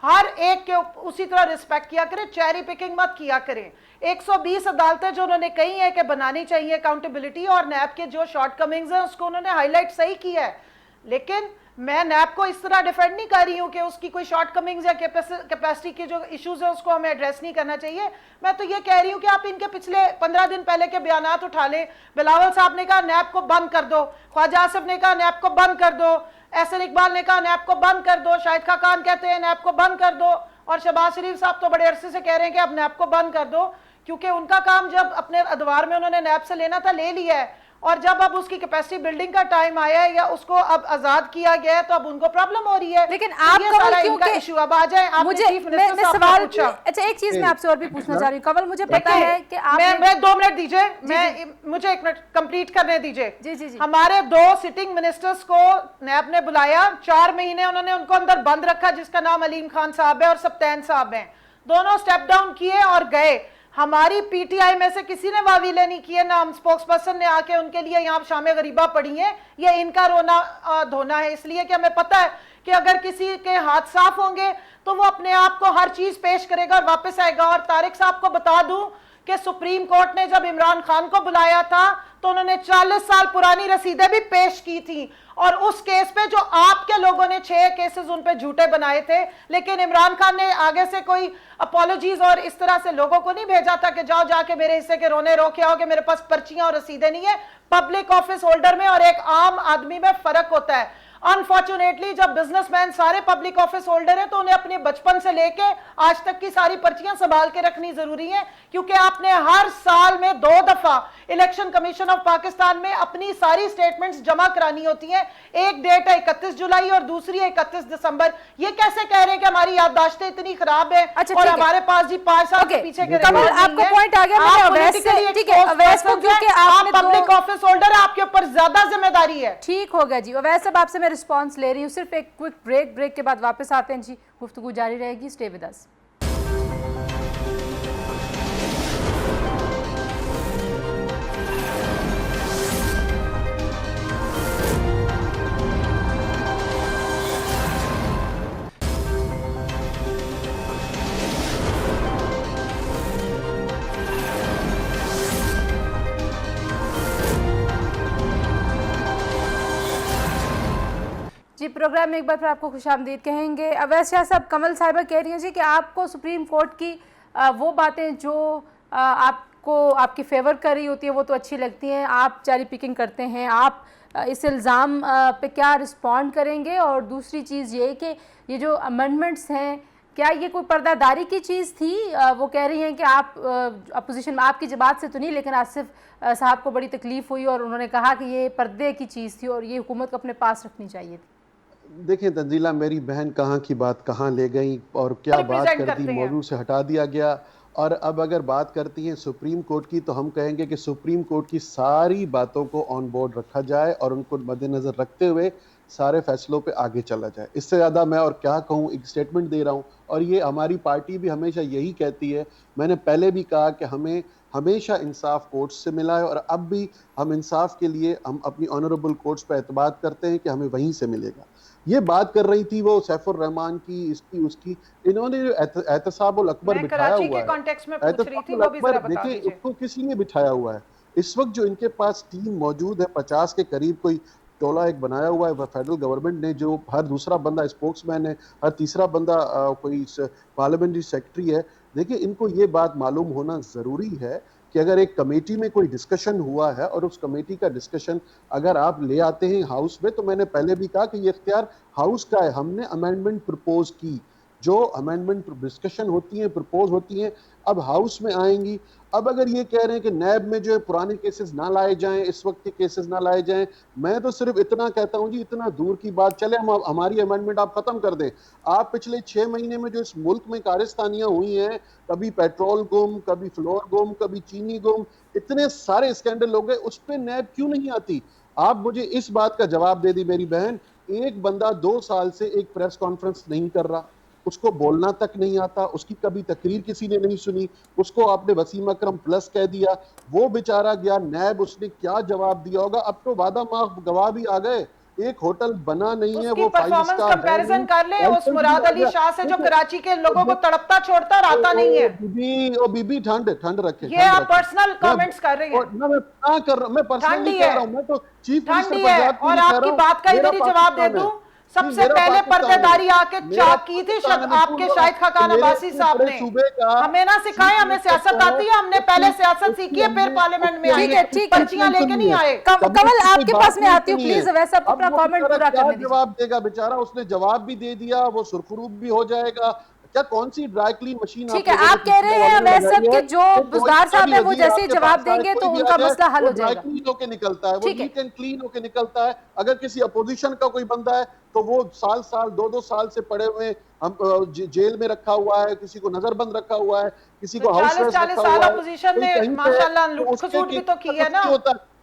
हर एक के उसी तरह रिस्पेक्ट किया करें, चेरी पिकिंग मत किया करें। 120 अदालतें जो उन्होंने कही है कि बनानी चाहिए अकाउंटेबिलिटी, और नैब के जो शॉर्टकमिंग्स हैं उसको उन्होंने हाईलाइट सही किया है, लेकिन मैं नैब को इस तरह डिफेंड नहीं कर रही हूं कि उसकी कोई शॉर्टकमिंग्स या कैपेसिटी के जो इश्यूज है उसको हमें एड्रेस नहीं करना चाहिए। मैं तो ये कह रही हूं कि आप इनके पिछले 15 दिन पहले के बयानात उठा लें। बिलावल साहब ने कहा नैब को बंद कर दो, ख्वाजा आसिफ ने कहा नैब को बंद कर दो, एहसन इकबाल ने कहा नैब को बंद कर दो, शाहिद खान कहते हैं नैब को बंद कर दो, और शहबाज शरीफ साहब तो बड़े अरसे से कह रहे हैं कि अब नैब को बंद कर दो, क्योंकि उनका काम जब अपने अदवार में उन्होंने नैब से लेना था ले लिया है, और जब अब उसकी कैपेसिटी बिल्डिंग का टाइम आया है या उसको अब आजाद किया गया है तो अब उनको प्रॉब्लम हो रही है। लेकिन आप सारा इनका इशू अब आ जाए, आपने चीफ मिनिस्टर साहब से पूछा। अच्छा, एक चीज मैं आपसे और भी पूछना चाह रही हूं कवल, मुझे पता है कि आप मैं 2 मिनट दीजिए, मुझे 1 मिनट कंप्लीट करने दीजिए। जी जी जी। हमारे 2 सिटिंग मिनिस्टर्स को नैब ने बुलाया, 4 महीने उन्होंने उनको अंदर बंद रखा, जिसका नाम अलीम खान साहब है और सप्तान साहब है। दोनों स्टेप डाउन किए और गए। हमारी पीटीआई में से किसी ने वावीले नहीं किए, ना हम स्पोक्स पर्सन ने आके उनके लिए यहाँ शामे गरीबा पड़ी है। ये इनका रोना धोना है, इसलिए कि हमें पता है कि अगर किसी के हाथ साफ होंगे तो वो अपने आप को हर चीज पेश करेगा और वापस आएगा। और तारिक साहब को बता दूं कि सुप्रीम कोर्ट ने जब इमरान खान को बुलाया था तो उन्होंने 40 साल पुरानी रसीदें भी पेश की थी, और उस केस पे जो आपके लोगों ने 6 केसेस उन पे झूठे बनाए थे, लेकिन इमरान खान ने आगे से कोई अपॉलॉजीज और इस तरह से लोगों को नहीं भेजा था कि जाओ जाके मेरे हिस्से के रोने रो के आओ कि मेरे पास पर्चियां और रसीदें नहीं है। पब्लिक ऑफिस होल्डर में और एक आम आदमी में फर्क होता है। अनफॉर्चुनेटली जब बिजनेसमैन सारे पब्लिक ऑफिस होल्डर है तो उन्हें अपने बचपन से लेके आज तक की सारी पर्चियां संभाल के रखनी जरूरी है, क्योंकि आपने हर साल में 2 दफा इलेक्शन कमीशन ऑफ पाकिस्तान में अपनी सारी स्टेटमेंट्स जमा करानी होती हैं। एक डेट है 31 जुलाई और दूसरी है 31 दिसंबर। ये कैसे कह रहे हैं कि हमारी याददाश्तें इतनी खराब है और हमारे पास जी 5 साल के पीछे के कमल, आपको पॉइंट आ गया। आप पब्लिक ऑफिस होल्डर है, आपके ऊपर ज्यादा जिम्मेदारी है। ठीक हो गया जी। अवैस साहब, आपसे मैं रिस्पांस ले रही हूँ, सिर्फ एक क्विक ब्रेक के बाद वापस आते हैं जी, गुफ्तगू जारी रहेगी। Stay with us. जी, प्रोग्राम में एक बार फिर आपको खुशामदीद कहेंगे। अवैस शाह साहब, कमल साहिबा कह रही हैं जी कि आपको सुप्रीम कोर्ट की वो बातें जो आपको आपकी फेवर कर रही होती है वो तो अच्छी लगती हैं, आप चारी पिकिंग करते हैं, आप इस इल्ज़ाम पे क्या रिस्पॉन्ड करेंगे? और दूसरी चीज़ ये कि ये जो अमेंडमेंट्स हैं, क्या ये कोई पर्दादारी की चीज़ थी? वो कह रही हैं कि आप अपोजिशन में, आपकी जमात से तो नहीं, लेकिन आसिफ साहब को बड़ी तकलीफ हुई और उन्होंने कहा कि ये पर्दे की चीज़ थी और ये हुकूमत को अपने पास रखनी चाहिए थी। देखिए तंजीला, मेरी बहन कहाँ की बात कहाँ ले गई और क्या बात कर दी, मौजू से हटा दिया गया। और अब अगर बात करती हैं सुप्रीम कोर्ट की, तो हम कहेंगे कि सुप्रीम कोर्ट की सारी बातों को ऑन बोर्ड रखा जाए और उनको मद्देनज़र रखते हुए सारे फैसलों पे आगे चला जाए। इससे ज़्यादा मैं और क्या कहूँ, एक स्टेटमेंट दे रहा हूँ और ये हमारी पार्टी भी हमेशा यही कहती है। मैंने पहले भी कहा कि हमें हमेशा इंसाफ कोर्ट्स से मिला है और अब भी हम इंसाफ के लिए हम अपनी ऑनरेबल कोर्ट्स पर एतमाद करते हैं कि हमें वहीं से मिलेगा। ये बात कर रही थी वो सैफुर रहमान की, इसकी उसकी, इन्होंने जो एहतसाबुल अकबर बिठाया हुआ है, एहतसाबुल अकबर देखिए इसको किस लिए बिठाया हुआ है? इस वक्त जो इनके पास टीम मौजूद है 50 के करीब, कोई टोला एक बनाया हुआ है फेडरल गवर्नमेंट ने, जो हर दूसरा बंदा स्पोक्समैन है, हर तीसरा बंदा कोई पार्लियामेंट्री सेक्रेटरी है। देखिए इनको ये बात मालूम होना ज़रूरी है कि अगर एक कमेटी में कोई डिस्कशन हुआ है और उस कमेटी का डिस्कशन अगर आप ले आते हैं हाउस में, तो मैंने पहले भी कहा कि ये इख्तियार हाउस का है। हमने अमेंडमेंट प्रपोज की, जो अमेंडमेंट डिस्कशन होती हैं, प्रपोज होती हैं, अब हाउस में आएंगी। अब अगर ये कह रहे हैं कि नैब में जो है पुराने केसेस ना लाए जाएं, इस वक्त के केसेस ना लाए जाएं, मैं तो सिर्फ इतना कहता हूं जी, इतना दूर की बात, चले हम हमारी अमेंडमेंट आप खत्म कर दें। आप पिछले 6 महीने में जो इस मुल्क में कारस्तानियां हुई हैं, कभी पेट्रोल गुम, कभी फ्लोर गुम, कभी चीनी गुम, इतने सारे स्कैंडल हो गए, उस पर नैब क्यों नहीं आती? आप मुझे इस बात का जवाब दे दी मेरी बहन। एक बंदा 2 साल से एक प्रेस कॉन्फ्रेंस नहीं कर रहा, उसको बोलना तक नहीं आता, उसकी कभी तकरीर किसी ने नहीं सुनी, उसको आपने वसीम अकरम प्लस कह दिया, वो बेचारा गया नैब, उसने क्या जवाब दिया होगा? अब तो वादा माफ गवाह भी आ गए, एक होटल बना नहीं है, वो परफॉर्मेंस कंपैरिजन कर ले उस मुराद अली शाह से जो कराची के लोगों को तड़पता छोड़ता और आता नहीं है। बीबी ठंड रखे, ये आप पर्सनल कमेंट्स कर रहे हैं। मैं पर्सनली कह रहा हूं, मैं तो चीफ ठंडी है। और आपकी बात का इधर ही जवाब दे दूं, सबसे पहले पर्देदारी आके चाक की थी आपके शाहिद खान अब्बासी साहब ने। हमें ना सिखाए, हमें सियासत आती है, हमने पहले सियासत सीखी है, फिर पार्लियामेंट में आए, पर्चियां लेके नहीं आए। कमल आपके पास में आती हूँ, प्लीज वैसे अपना कमेंट पूरा करने दीजिए। जवाब देगा बेचारा, उसने जवाब भी दे दिया, वो सुरखरूब भी हो जाएगा। क्या कौन सी ड्राई क्लीन मशीन? ठीक है, आप कह रहे हैं अवैस साहब कि जो बुज़दार साहब है वो जैसे ही जवाब देंगे तो उनका मसला हल हो जाएगा। क्लीन होके निकलता है, वो नीट एंड क्लीन होके निकलता है। अगर किसी अपोजिशन का कोई बंदा है तो वो साल 2-2 साल से पड़े हुए हम जेल में रखा हुआ है, किसी को नजरबंद रखा हुआ है, किसी को हाउस अरेस्ट रखा हुआ है। 40 साल अपोजिशन में माशाल्लाह लूट-खसूट भी तो की है ना।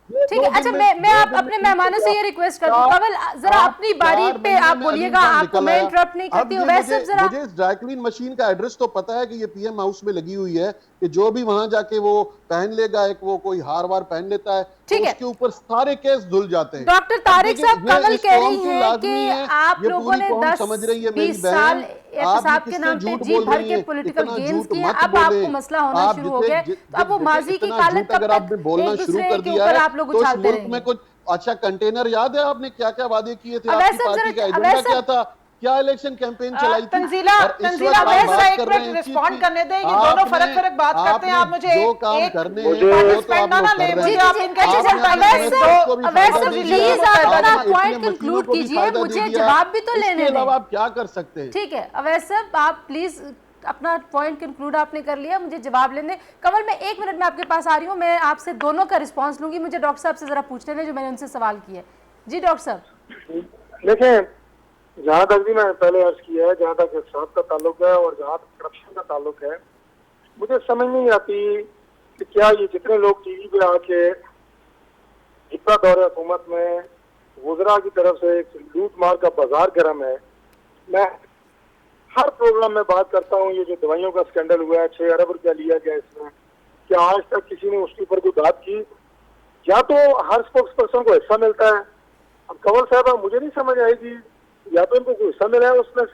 ठीक है, अच्छा मैं आप अपने मेहमानों से ये रिक्वेस्ट करता हूं, कमल जरा अपनी बारी पे आप बोलिएगा, आपको मैं इंटरप्ट नहीं करती हूं। वैसे जरा मुझे इस ड्राई क्लीन मशीन का एड्रेस तो पता है कि ये पीएम हाउस में लगी हुई है, कि जो भी वहां जाके वो पहन लेगा, एक वो कोई हार वार पहन लेता है, ठीक है, उसके ऊपर सारे केस धुल जाते हैं। डॉक्टर तारिक साहब, कमल कह रही हैं कि आप लोगों ने 10-20 साल एहतसाब के नाम पे जी भर के पॉलिटिकल गेम्स किए, अब आपको मसला होना शुरू हो गया, तो अब वो माजी की कालत कब तक बोलना शुरू कर दिया है, आप लोग उछालते रहेंगे। में कुछ अच्छा कंटेनर याद है आपने क्या क्या वादे किए थे? आपकी पार्टी का एजेंडा क्या था? क्या इलेक्शन कैंपेन चलाई थी? तंजीला, और इस तंजीला वक्त मैं आप जरा बात एक कर रहे मिनट हैं रिस्पॉन्ड करने दें, ये दोनों फर्क बात करते हैं। आप मुझे जो काम एक करने हैं, पार्टिसिपेंट ना ले, मुझे आप इनका अच्छा, आपने अच्छा, अपने अवैध नेतृत्व को साहब, भी अवैध फायदा साहब, दे प्लीज दिया, आप अपना आपने पॉइंट इतने कंक्लूड मशीनों को भी कीजिए, फायदा दे मुझे दिया। जवाब भी तो इसके लेने दें। अलावा आप क्या कर सकते हैं? ठीक है अवैध साहब, आप प्लीज अपना पॉइंट कंक्लूड आपने कर लिया, मुझे जवाब लेने दें। कमल, मैं 1 मिनट में आपके पास आ रही हूँ, मैं आपसे दोनों का रिस्पॉन्स लूंगी। मुझे डॉक्टर साहब से जरा पूछने दें जो मैंने उनसे सवाल किया है। जी डॉक्टर साहब। देखें, जहाँ तक भी मैंने पहले अर्ज किया है, जहाँ तक इंसाफ का ताल्लुक है और जहाँ तक करप्शन का ताल्लुक है, मुझे समझ नहीं आती कि क्या ये जितने लोग टीवी पे आके इतना दौरे हुकूमत में वुज़रा की तरफ से एक लूट मार का बाजार गर्म है। मैं हर प्रोग्राम में बात करता हूँ, ये जो दवाइयों का स्कैंडल हुआ है, 6 अरब रुपया लिया गया इसमें, क्या आज तक किसी ने उसके ऊपर कोई बात की? या तो हर स्पोक्स पर्सन को हिस्सा मिलता है। अब कंवल साहब, मुझे नहीं समझ आएगी, या तो इनको कोई हिस्सा मिला है उसमें,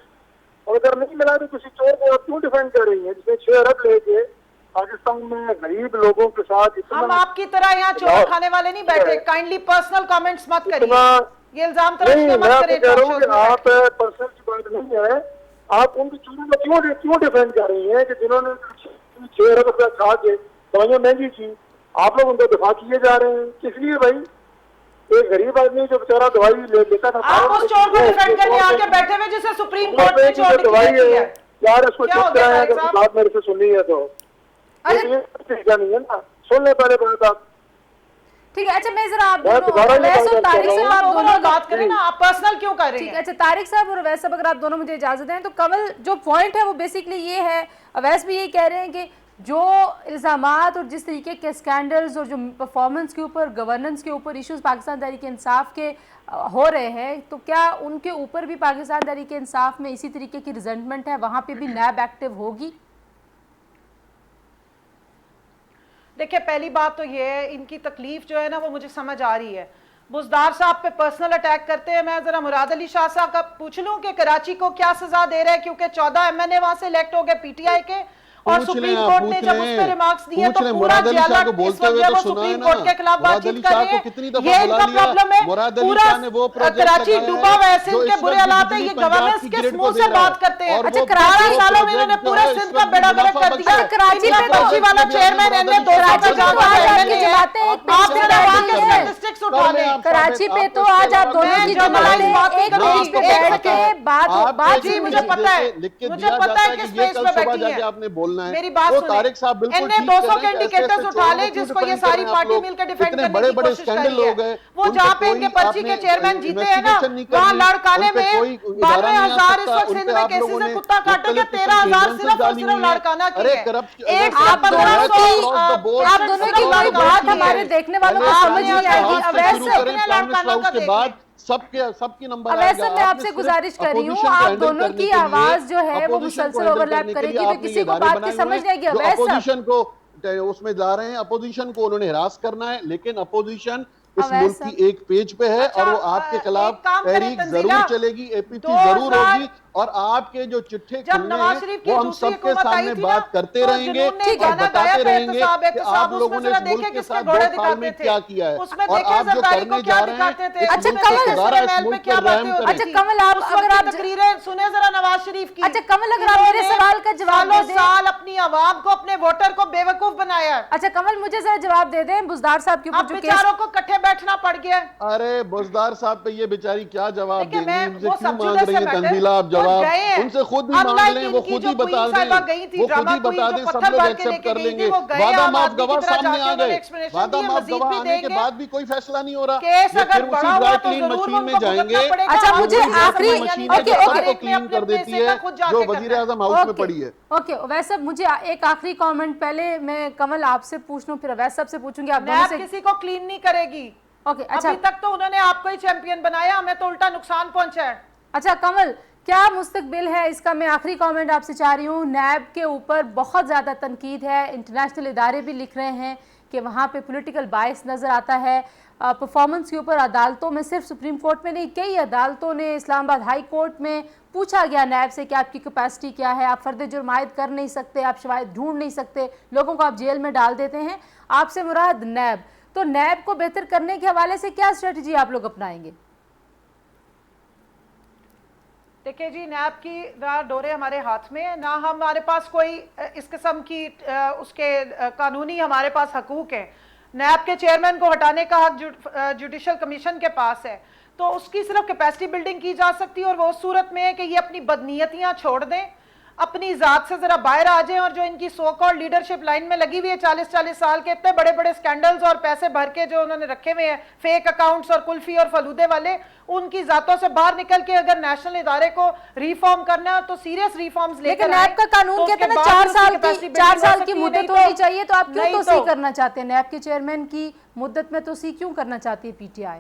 और अगर नहीं मिला तो किसी चोर को आप क्यों डिफेंड कर रही है जिसने 6 अरब लेके पाकिस्तान में गरीब लोगों के साथ इतना। हम आपकी तरह यहाँ चोर खाने वाले नहीं बैठे, काइंडली पर्सनल कमेंट्स मत करिए, ये इल्जाम तरह नहीं, से मैं मत आपको करें। कह रहा हूँ talk कि shows में आप पर्सनल की बात नहीं है, आप उनकी चोरों को क्यों डिफेंड कर रही हैं कि जिन्होंने 6 अरब रुपया खा के दवाइयाँ महंगी की, आप लोग उनको दिफा किए जा रहे हैं। किस लिए भाई? एक गरीब आदमी जो बेचारा दवाई लेता था, आप उस चोर को डिफेंड करने आके बैठे हुए जिसे सुप्रीम कोर्ट ने चोर दवाई डिक्लेयर किया है है। यार, उसको क्या हो चुप गया कराया तारिक अगर साहब? बात मेरे से सुननी है तो। अरे- ये तरीका नहीं है ना, सुन ले पहले बात आप। ठीक है, अच्छा मैं जरा आप मैं दोनों दोबारा ये अवैध बात और कर तारिक रहा साहब, हूँ। आप ओवरऑल दोनों बात करें ना, आप पर्सनल क्यों कर रही ठीक है। हैं? अच्छा तारिक साहब और अवैध साहब, अगर आप दोनों मुझे इजाजत दें तो कमल जो पॉइंट है वो बेसिकली ये है, अवैध भी यही कह रहे हैं कि जो इल्ज़ामात और जिस तरीके के स्कैंडल्स और जो परफॉर्मेंस के ऊपर, गवर्नेंस के ऊपर इश्यूज पाकिस्तान तहरीक इंसाफ के हो रहे हैं, तो क्या उनके ऊपर भी पाकिस्तान तहरीक इंसाफ में इसी तरीके की रिजेंटमेंट है, वहाँ पे भी नैब एक्टिव होगी? देखिए, पहली बात तो ये है, इनकी तकलीफ जो है ना वो मुझे समझ आ रही है। बुज़दार साहब पे पर्सनल अटैक करते हैं। मैं जरा मुराद अली शाह साहब का पूछ लूं कि कराची को क्या सजा दे रहे हैं, क्योंकि 14 MNA वहां से इलेक्ट हो गए पीटीआई के, और सुप्रीम कोर्ट ने जब उस पर रिमार्क्स दिए तो पूरा जियालत इस वक्त जो है वो सुप्रीम कोर्ट के खिलाफ बातचीत कर रहे हैं। ये इनका प्रॉब्लम है। पूरा कराची डूबा हुआ है, सिंध के बुरे हालात है, ये गवर्नेंस किस मुंह से बात करते हैं? अच्छा, 12 सालों में इन्होंने पूरे सिंध का बेड़ा गर्क कर दिया। कराची पे तो- कराची वाला चेयरमैन एमए 200 का जॉब आज है, आपकी जमातें एक पेज आप पे जरा वहाँ के बैठी हैं। स्टैटिस्टिक्स उठा लें। कराची पे तो आज आप दोनों की जमातें एक पेज पे बैठ के बात जी, मुझे पता है, मुझे पता है किस पेज पे बैठी है। आपने बोलना है। मेरी बात सुनिए, तारिक साहब बिल्कुल इनने ठीक 200 कह के रहे हैं कि इंडिकेटर्स ऐसे उठा ले चोरों को जिसको ये डिफेंड सारी करें आप पार्टी लोग। मिलकर डिफेंड इतने करने बड़े की बड़े कोशिश कर स्कैंडल रही हो है। गए, वो उन पे जहाँ पे कोई इनके पर्ची आपने के चेयरमैन जीते हैं ना, इन्वेस्टिगेशन नहीं वहाँ करनी, लाड़काने उन पे में कोई इदारा नहीं आ 92,000 इस सकता, वक्त उन सिंध पे में आप केसेस लोगों है, ने कुत्ता काटे के 13,000 सिर्फ और सिर्फ लाड़काना की है। एक आप दोनों की आप कोई बात हमारे देखने वालों को समझ नहीं आएगी। अवैध के बाद सबकी नंबर अवैध साहब, मैं आपसे गुजारिश कर रही हूँ, आप दोनों की आवाज जो है वो मुसलसल ओवरलैप करेगी, तो किसी को बात की समझ नहीं आएगी। अवैध साहब अपोजिशन को उसमें जा रहे हैं, अपोजिशन को उन्होंने हरास करना है, लेकिन अपोजिशन इस मुल्क की एक पेज पे है और वो आपके खिलाफ तहरीक जरूर चलेगी, एपीटी जरूर होगी, और आपके जो चिट्ठे खुलने हैं वो हम सबके सामने बात करते रहेंगे और बताते रहेंगे कि आप लोगों ने इस मुल्क के साथ 2 साल में क्या किया है और आप जो करने जा रहे हैं। अच्छा कमल, आप अगर आप तकरीरें सुने जरा नवाज शरीफ की। अच्छा कमल, अगर आप मेरे सवाल का जवाब दे दें। साल अपनी आवाम को, अपने वोटर को बेवकूफ बनाया है। अच्छा कमल, मुझे जरा जवाब दे दें, बुज़दार साहब के ऊपर जो केस, बेचारों को इकट्ठे बैठना पड़ गया। अरे बुज़दार साहब पे ये बेचारी क्या जवाब देंगी, वो क्यों सब मांग रही है तंजीला? आप जवाब उनसे खुद ही मांग लें, वो खुद ही बता दें, वो खुद ही बता दें, सब लोग एक्सेप्ट कर लेंगे। वादा माफ गवाह सामने आ गए, वादा माफ गवाह आने के बाद भी कोई फैसला नहीं हो रहा, ये फिर उसी ड्राई क्लीन मशीन में जाएंगे। अच्छा मुझे आखिरी क्लीन कर देती है जो वजीर आजम हाउस में पड़ी है। ओके वैसे मुझे एक आखिरी कमेंट, पहले मैं कमल आपसे पूछ लूं, फिर अवैध साहब से पूछूंगी। आप दोनों से किसी को क्लीन नहीं करेगी। ओके अच्छा, अभी तक तो उन्होंने आपको ही चैंपियन बनाया, हमें तो उल्टा नुकसान पहुंचा है। अच्छा कमल, क्या मुस्तकबिल है इसका? मैं आखिरी कमेंट आपसे चाह रही हूँ। नैब के ऊपर बहुत ज़्यादा तनकीद है, इंटरनेशनल इदारे भी लिख रहे हैं कि वहाँ पे पॉलिटिकल बायस नज़र आता है। परफॉर्मेंस के ऊपर अदालतों में, सिर्फ सुप्रीम कोर्ट में नहीं, कई अदालतों ने, इस्लामाबाद हाई कोर्ट में पूछा गया नैब से कि आपकी कैपेसिटी क्या है, आप फर्द जुर्म आयद कर नहीं सकते, आप शवाहिद ढूंढ नहीं सकते, लोगों को आप जेल में डाल देते हैं। आपसे मुराद नैब, तो नैब को बेहतर करने के हवाले से क्या स्ट्रेटजी आप लोग अपनाएंगे? देखिए जी, नैब की ना डोरे हमारे हाथ में है, ना हमारे पास कोई इस किस्म की उसके कानूनी हमारे पास हकूक है। नैब के चेयरमैन को हटाने का हक जुडिशल कमीशन के पास है, तो उसकी सिर्फ कैपेसिटी बिल्डिंग की जा सकती है, और वो उस सूरत में है कि ये अपनी बदनीयतियां छोड़ दें, अपनी जात से जरा बाहर आ जाएं, और जो इनकी सो कॉल्ड लीडरशिप लाइन में लगी हुई है 40-40 साल के, इतने बड़े बड़े स्कैंडल्स और पैसे भर के जो उन्होंने रखे हुए हैं, फेक अकाउंट्स और कुल्फी और फलूदे वाले, उनकी जातों से बाहर निकल के अगर नेशनल इदारे को रिफॉर्म करना है तो सीरियस रिफॉर्म्स लेकर लेकिन नैब का कानून कहता है ना 4 साल की मुद्दत होनी चाहिए, तो आप क्यों तोसी करना चाहते हैं? नैब के चेयरमैन की मुद्दत में तोसी क्यों करना चाहती है पीटीआई?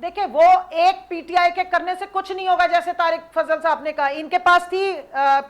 देखिए, वो एक पीटीआई के करने से कुछ नहीं होगा, जैसे तारिक फजल साहब ने कहा, इनके पास थी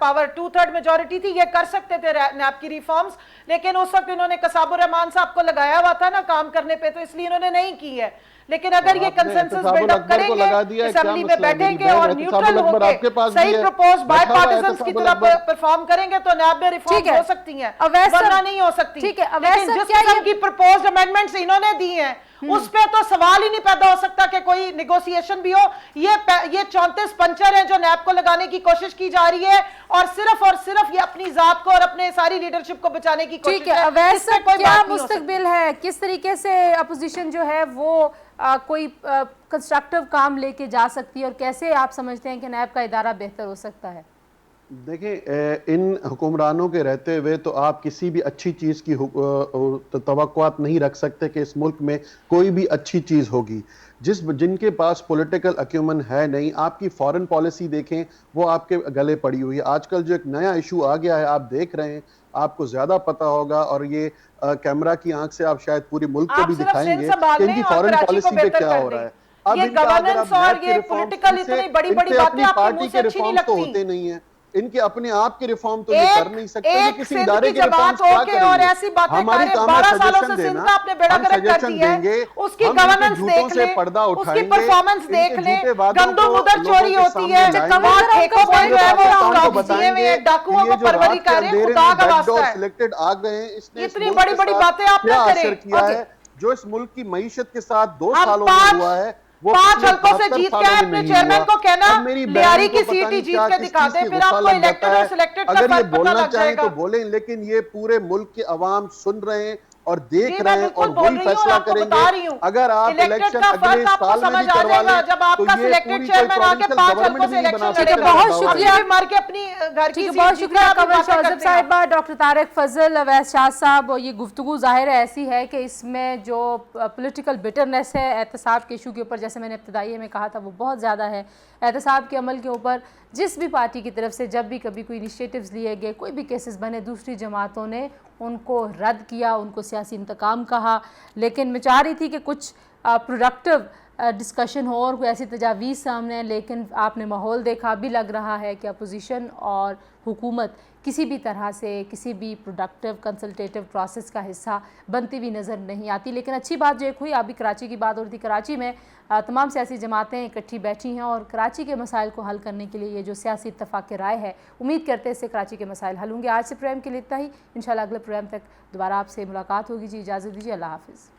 पावर, 2/3 मेजॉरिटी थी, ये कर सकते थे नैब की रिफॉर्म्स, लेकिन उस वक्त इन्होंने कसाबुर रहमान साहब को लगाया हुआ था ना काम करने पे, तो इसलिए इन्होंने नहीं की है। लेकिन अगर ये कंसेंसस बिल्डअप करेंगे, असेंबली में बैठेंगे और न्यूट्रल होकर सही प्रपोज बायपार्टिजन की तरह परफॉर्म करेंगे, तो नैब में रिफॉर्म हो सकती हैं, वरना नहीं हो सकती। लेकिन जिस किस्म की प्रपोज्ड अमेंडमेंट्स इन्होंने दी हैं, उस पे तो सवाल ही नहीं पैदा हो सकता कि कोई नेगोशिएशन भी हो। ये 34 पंचर हैं जो नैब को लगाने की कोशिश की जा रही है, और सिर्फ ये अपनी जात को और अपने सारी लीडरशिप को बचाने की कोशिश है। वैसे क्या मुस्तकबिल है, किस तरीके से अपोजिशन जो है वो कोई कंस्ट्रक्टिव काम लेके जा सकती है, और कैसे आप समझते हैं कि नैब का इदारा बेहतर हो सकता है? देखिए, इन हुक्मरानों के रहते हुए तो आप किसी भी अच्छी चीज़ की तवक्कुआत नहीं रख सकते कि इस मुल्क में कोई भी अच्छी चीज़ होगी। जिनके पास पॉलिटिकल अक्यूमन है नहीं, आपकी फॉरेन पॉलिसी देखें, वो आपके गले पड़ी हुई है। आजकल जो एक नया इशू आ गया है, आप देख रहे हैं, आपको ज़्यादा पता होगा, और ये कैमरा की आंख से आप शायद पूरे मुल्क को भी दिखाएंगे कि इनकी फॉरेन पॉलिसी पे क्या हो रहा है। अब ये गवर्नेंस और ये पॉलिटिकल इतनी बड़ी-बड़ी बातें आपकी मुंह से अच्छी नहीं लगती। तो होते नहीं है, इनके अपने आप के रिफॉर्म तो ये कर नहीं सकते, किसी इदारे के रिफॉर्म्स क्या करेंगे? और ऐसी बातें हमारी करें, 12 सालों से सिंध का आपने बेड़ा गर्क कर दिया है, उसकी गवर्नेंस देख ले, उसकी परफॉर्मेंस देख ले, गंदो मुदर चोरी होती है, ठेकों पर जो है वो लॉक दिए हुए हैं, डाकुओं को परवरी कर रहे हैं, खुदा का वास्ता है। सिलेक्टेड आ गए हैं, इसने इतनी बड़ी-बड़ी बातें आप ना करें। किया है जो इस मुल्क की मईशत के साथ 2 सालों में हुआ है, 5 हल्कों से जीत के अपने चेयरमैन को कहना लियारी की सीट ही जीत के दिखा दे, फिर आपको इलेक्टेड और सिलेक्टेड का फर्क पता लग जाएगा। तो बोलें, लेकिन ये पूरे मुल्क के अवाम सुन रहे हैं और देख रहे हैं, और वही फैसला करेंगे। अगर आप इलेक्शन अगले साल में भी करवा लें, जब आपका सिलेक्टेड चेयरमैन आके 5 हल्कों से इलेक्शन लड़ेगा। बहुत शुक्रिया, मार के अपनी घर की बहुत शुक्रिया कमल शौजब साहिबा, डॉक्टर तारिक फजल, अवैस शाह साहब। और ये गुफ्तगू जाहिर है ऐसी है कि इसमें जो पॉलिटिकल बिटरनेस है एहतसाब के इशू के ऊपर, जैसे मैंने इब्तदाई में कहा था, वो बहुत ज़्यादा है। एहतसाब के अमल के ऊपर जिस भी पार्टी की तरफ से जब भी कभी कोई इनिशिएटिव्स लिए गए, कोई भी केसेस बने, दूसरी जमातों ने उनको रद्द किया, उनको सियासी इंतकाम कहा। लेकिन मैं चाह रही थी कि कुछ प्रोडक्टिव डिस्कशन हो और कोई ऐसी तजावीज़ सामने है, लेकिन आपने माहौल देखा, अभी लग रहा है कि अपोजिशन और हुकूमत किसी भी तरह से किसी भी प्रोडक्टिव कंसल्टेटिव प्रोसेस का हिस्सा बनती हुई नज़र नहीं आती। लेकिन अच्छी बात जो एक हुई, अभी कराची की बात हो रही थी, कराची में तमाम सियासी जमातें इकट्ठी बैठी हैं और कराची के मसाइल को हल करने के लिए ये जो सियासी इत्तफाक़ राय है, उम्मीद करते हैं इससे कराची के मसाइल हल होंगे। आज से प्रोग्राम के लिए इतना ही, इंशाल्लाह अगले प्रोग्राम तक दोबारा आपसे मुलाकात होगी। जी इजाज़त दीजिए, अल्लाह हाफ़िज़।